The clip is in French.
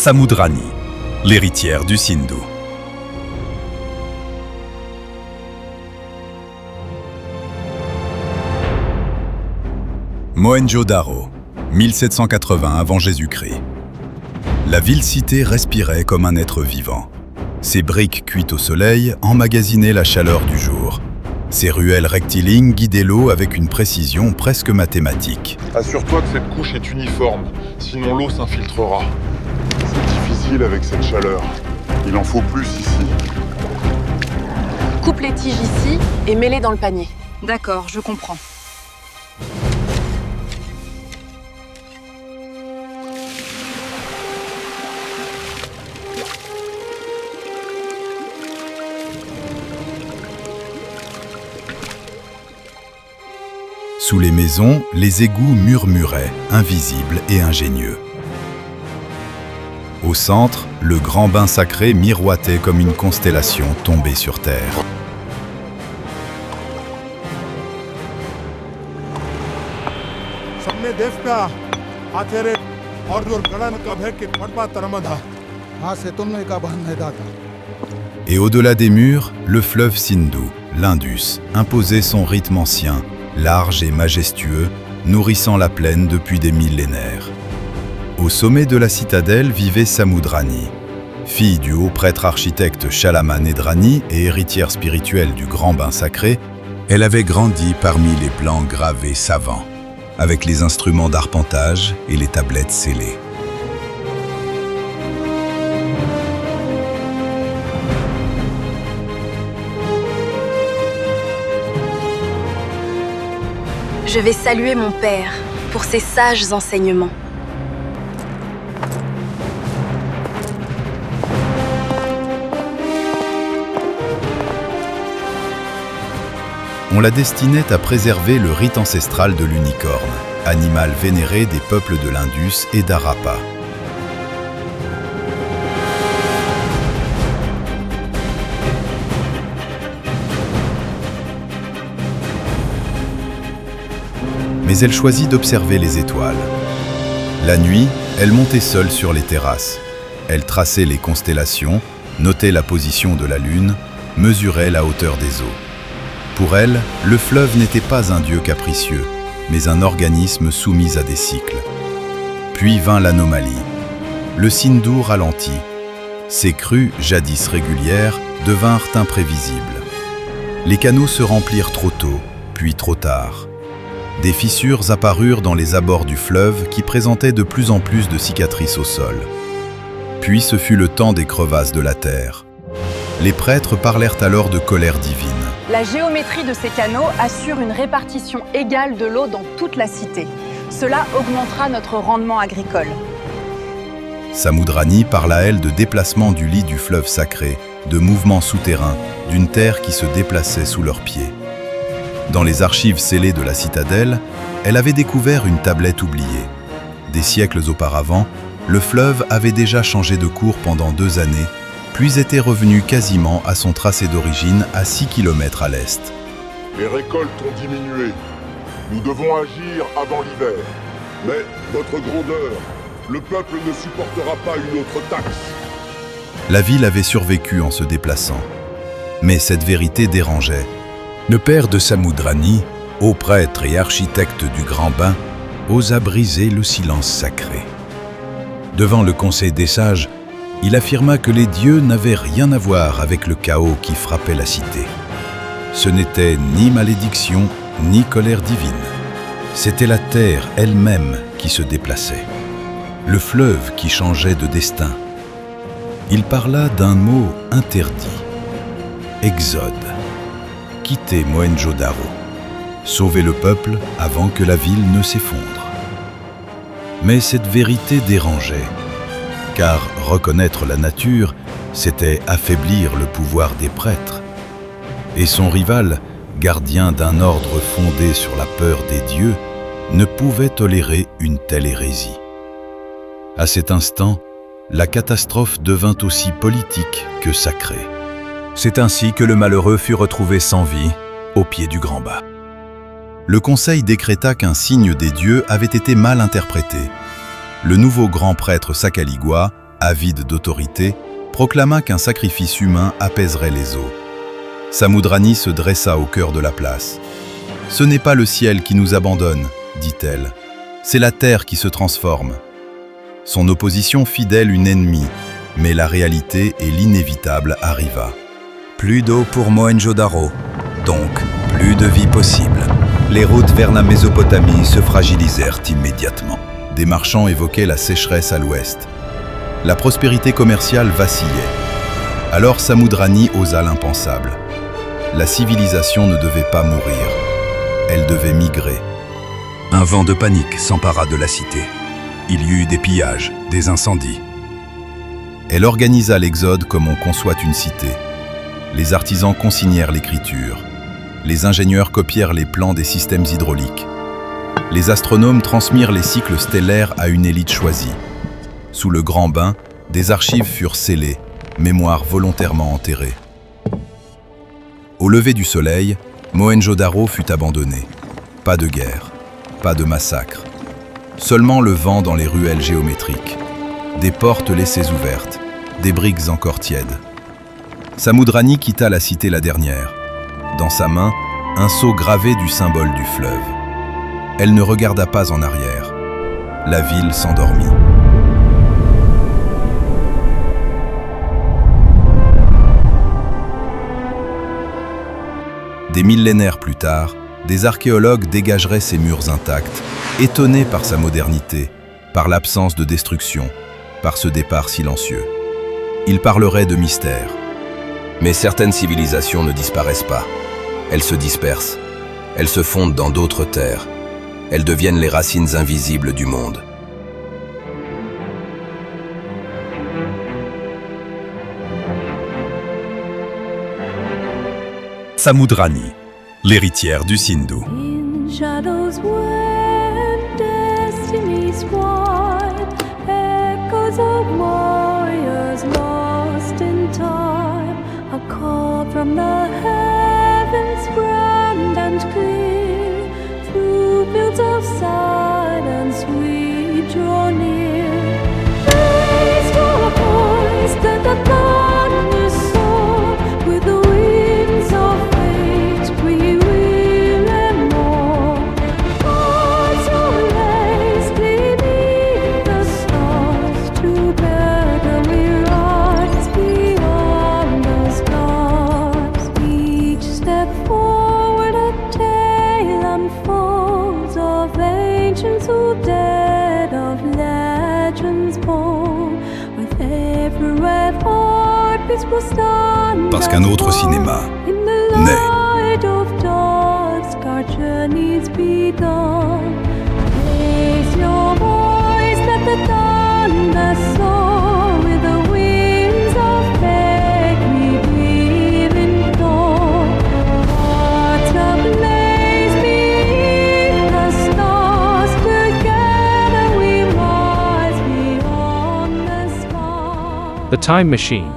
Samudrani, l'héritière du Sindhu. Mohenjo-Daro, 1780 avant Jésus-Christ. La ville-cité respirait comme un être vivant. Ses briques cuites au soleil emmagasinaient la chaleur du jour. Ses ruelles rectilignes guidaient l'eau avec une précision presque mathématique. Assure-toi que cette couche est uniforme, sinon l'eau s'infiltrera. C'est difficile avec cette chaleur. Il en faut plus ici. Coupe les tiges ici et mets-les dans le panier. D'accord, je comprends. Sous les maisons, les égouts murmuraient, invisibles et ingénieux. Au centre, le grand bain sacré miroitait comme une constellation tombée sur terre. Et au-delà des murs, le fleuve Sindhu, l'Indus, imposait son rythme ancien, large et majestueux, nourrissant la plaine depuis des millénaires. Au sommet de la citadelle vivait Samudrani. Fille du haut prêtre architecte Shalama Nedrani et héritière spirituelle du grand bain sacré, elle avait grandi parmi les plans gravés savants, avec les instruments d'arpentage et les tablettes scellées. Je vais saluer mon père pour ses sages enseignements. On la destinait à préserver le rite ancestral de l'unicorne, animal vénéré des peuples de l'Indus et d'Harappa. Mais elle choisit d'observer les étoiles. La nuit, elle montait seule sur les terrasses. Elle traçait les constellations, notait la position de la lune, mesurait la hauteur des eaux. Pour elle, le fleuve n'était pas un dieu capricieux, mais un organisme soumis à des cycles. Puis vint l'anomalie. Le Sindhu ralentit. Ses crues, jadis régulières, devinrent imprévisibles. Les canaux se remplirent trop tôt, puis trop tard. Des fissures apparurent dans les abords du fleuve qui présentaient de plus en plus de cicatrices au sol. Puis ce fut le temps des crevasses de la terre. Les prêtres parlèrent alors de colère divine. La géométrie de ces canaux assure une répartition égale de l'eau dans toute la cité. Cela augmentera notre rendement agricole. Samudrani parla à elle de déplacement du lit du fleuve sacré, de mouvements souterrains, d'une terre qui se déplaçait sous leurs pieds. Dans les archives scellées de la citadelle, elle avait découvert une tablette oubliée. Des siècles auparavant, le fleuve avait déjà changé de cours pendant 2 années, puis était revenu quasiment à son tracé d'origine à 6 km à l'est. Les récoltes ont diminué. Nous devons agir avant l'hiver. Mais, votre grandeur, le peuple ne supportera pas une autre taxe. La ville avait survécu en se déplaçant. Mais cette vérité dérangeait. Le père de Samudrani, haut prêtre et architecte du Grand Bain, osa briser le silence sacré. Devant le conseil des sages, il affirma que les dieux n'avaient rien à voir avec le chaos qui frappait la cité. Ce n'était ni malédiction, ni colère divine. C'était la terre elle-même qui se déplaçait. Le fleuve qui changeait de destin. Il parla d'un mot interdit. Exode. Quitter Mohenjo-Daro. Sauver le peuple avant que la ville ne s'effondre. Mais cette vérité dérangeait. Car reconnaître la nature, c'était affaiblir le pouvoir des prêtres. Et son rival, gardien d'un ordre fondé sur la peur des dieux, ne pouvait tolérer une telle hérésie. À cet instant, la catastrophe devint aussi politique que sacrée. C'est ainsi que le malheureux fut retrouvé sans vie, au pied du Grand Bain. Le conseil décréta qu'un signe des dieux avait été mal interprété. Le nouveau grand prêtre Sakaligwa avide d'autorité, proclama qu'un sacrifice humain apaiserait les eaux. Samoudrani se dressa au cœur de la place. « Ce n'est pas le ciel qui nous abandonne, dit-elle. C'est la terre qui se transforme. » Son opposition fit d'elle une ennemie, mais la réalité et l'inévitable arriva. Plus d'eau pour Mohenjo-Daro, donc plus de vie possible. Les routes vers la Mésopotamie se fragilisèrent immédiatement. Des marchands évoquaient la sécheresse à l'ouest. La prospérité commerciale vacillait. Alors Samoudrani osa l'impensable. La civilisation ne devait pas mourir. Elle devait migrer. Un vent de panique s'empara de la cité. Il y eut des pillages, des incendies. Elle organisa l'exode comme on conçoit une cité. Les artisans consignèrent l'écriture. Les ingénieurs copièrent les plans des systèmes hydrauliques. Les astronomes transmirent les cycles stellaires à une élite choisie. Sous le grand bain, des archives furent scellées, mémoires volontairement enterrées. Au lever du soleil, Mohenjo-Daro fut abandonné. Pas de guerre, pas de massacre. Seulement le vent dans les ruelles géométriques. Des portes laissées ouvertes, des briques encore tièdes. Samoudrani quitta la cité la dernière. Dans sa main, un sceau gravé du symbole du fleuve. Elle ne regarda pas en arrière. La ville s'endormit. Des millénaires plus tard, des archéologues dégageraient ces murs intacts, étonnés par sa modernité, par l'absence de destruction, par ce départ silencieux. Ils parleraient de mystère. Mais certaines civilisations ne disparaissent pas. Elles se dispersent. Elles se fondent dans d'autres terres. Elles deviennent les racines invisibles du monde. Samoudrani, l'héritière du Sindhu. In shadows when destiny's wide, echoes of warriors lost in time, a call from the heavens grand and clear, through fields of silence we draw near. Raise your voice, let the thunder soar, with the winds of fate we will and more. Cause your rays beneath the stars, together we rise beyond the stars. Each step forward a tale unfolds of ancients who dead, of legends born, with every red heartbeats will stand. Parce qu'un autre cinéma naît. Light of dusk, our journey's begun. Raise your voice, let the thunder soar, with the winds of fate we breathe in dawn. Hearts ablaze beneath the stars, together we rise beyond the sky. The Time Machine.